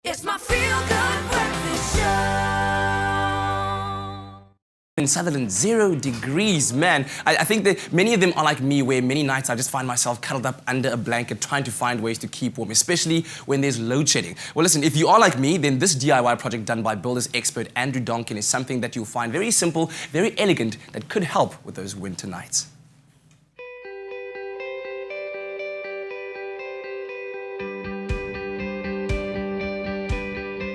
It's my feel-good breakfast show. In Sutherland, 0 degrees, man. I think that many of them are like me, where many nights I just find myself cuddled up under a blanket trying to find ways to keep warm, especially when there's load shedding. Well, listen, if you are like me, then this DIY project done by builders expert Andrew Donkin is something that you'll find very simple, very elegant, that could help with those winter nights.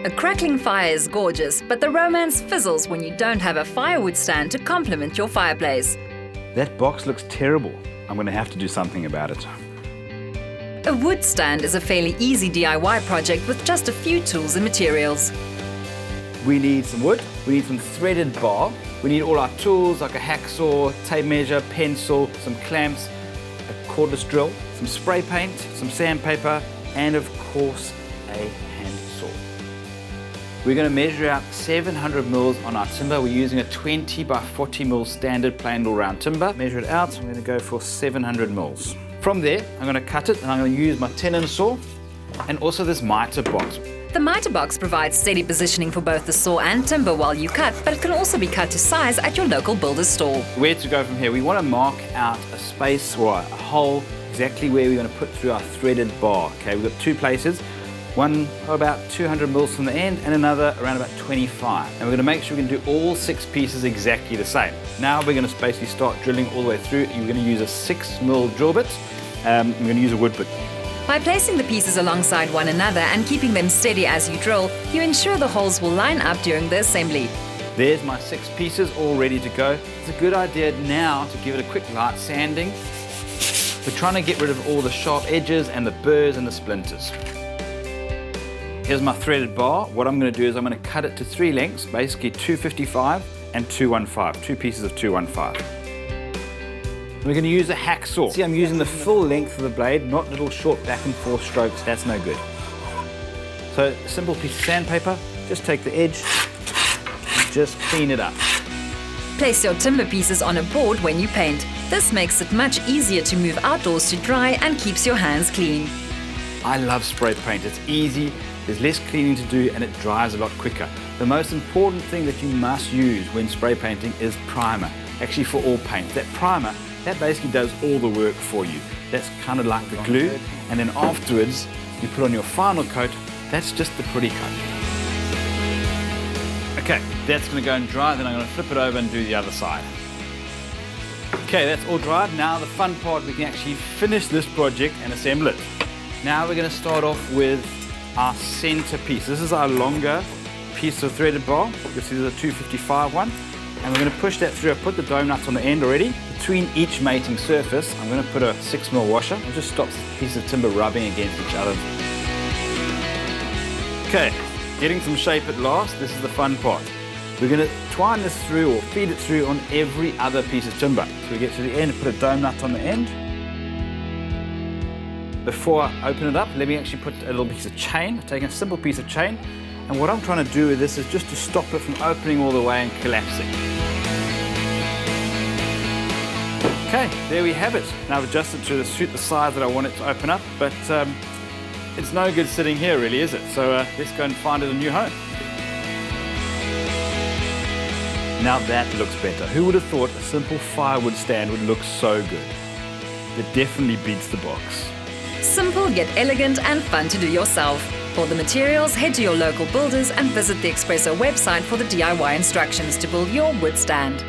A crackling fire is gorgeous, but the romance fizzles when you don't have a firewood stand to complement your fireplace. That box looks terrible. I'm going to have to do something about it. A wood stand is a fairly easy DIY project with just a few tools and materials. We need some wood, we need some threaded bar, we need all our tools like a hacksaw, tape measure, pencil, some clamps, a cordless drill, some spray paint, some sandpaper, and of course a handsaw. We're going to measure out 700 mils on our timber. We're using a 20 by 40 mil standard plain all round timber. Measure it out, I'm going to go for 700 mils. From there, I'm going to cut it and I'm going to use my tenon saw and also this miter box. The miter box provides steady positioning for both the saw and timber while you cut, but it can also be cut to size at your local builder's store. Where to go from here? We want to mark out a space or a hole exactly where we're going to put through our threaded bar. Okay, we've got two places. One about 200 mils from the end and another around about 25. And we're going to make sure we can do all 6 pieces exactly the same. Now we're going to basically start drilling all the way through. You're going to use a 6 mil drill bit. We're going to use a wood bit. By placing the pieces alongside one another and keeping them steady as you drill, you ensure the holes will line up during the assembly. There's my 6 pieces all ready to go. It's a good idea now to give it a quick light sanding. We're trying to get rid of all the sharp edges and the burrs and the splinters. Here's my threaded bar. What I'm going to do is I'm going to cut it to 3 lengths, basically 255 and 215, 2 pieces of 215. We're going to use a hacksaw. See, I'm using the full length of the blade, not little short back and forth strokes. That's no good. So a simple piece of sandpaper, just take the edge and just clean it up. Place your timber pieces on a board when you paint. This makes it much easier to move outdoors to dry and keeps your hands clean. I love spray paint. It's easy, there's less cleaning to do, and it dries a lot quicker. The most important thing that you must use when spray painting is primer. Actually, for all paints. That primer, that basically does all the work for you. That's kind of like the glue, and then afterwards you put on your final coat. That's just the pretty coat. Okay, that's going to go and dry, then I'm going to flip it over and do the other side. Okay, that's all dried. Now the fun part, we can actually finish this project and assemble it. Now we're going to start off with our center piece. This is our longer piece of threaded bar. You'll see there's a 255 one. And we're going to push that through. I put the dome nuts on the end already. Between each mating surface, I'm going to put a 6 mil washer. It just stops the piece of timber rubbing against each other. Okay, getting some shape at last. This is the fun part. We're going to twine this through or feed it through on every other piece of timber. So we get to the end and put a dome nut on the end. Before I open it up, let me actually put a little piece of chain. Taking a simple piece of chain. And what I'm trying to do with this is just to stop it from opening all the way and collapsing. Okay, there we have it. Now I've adjusted to suit the size that I want it to open up, but it's no good sitting here really, is it? So let's go and find it a new home. Now that looks better. Who would have thought a simple firewood stand would look so good? It definitely beats the box. Simple yet elegant and fun to do yourself. For the materials, head to your local builders and visit the Expresso website for the DIY instructions to build your wood stand.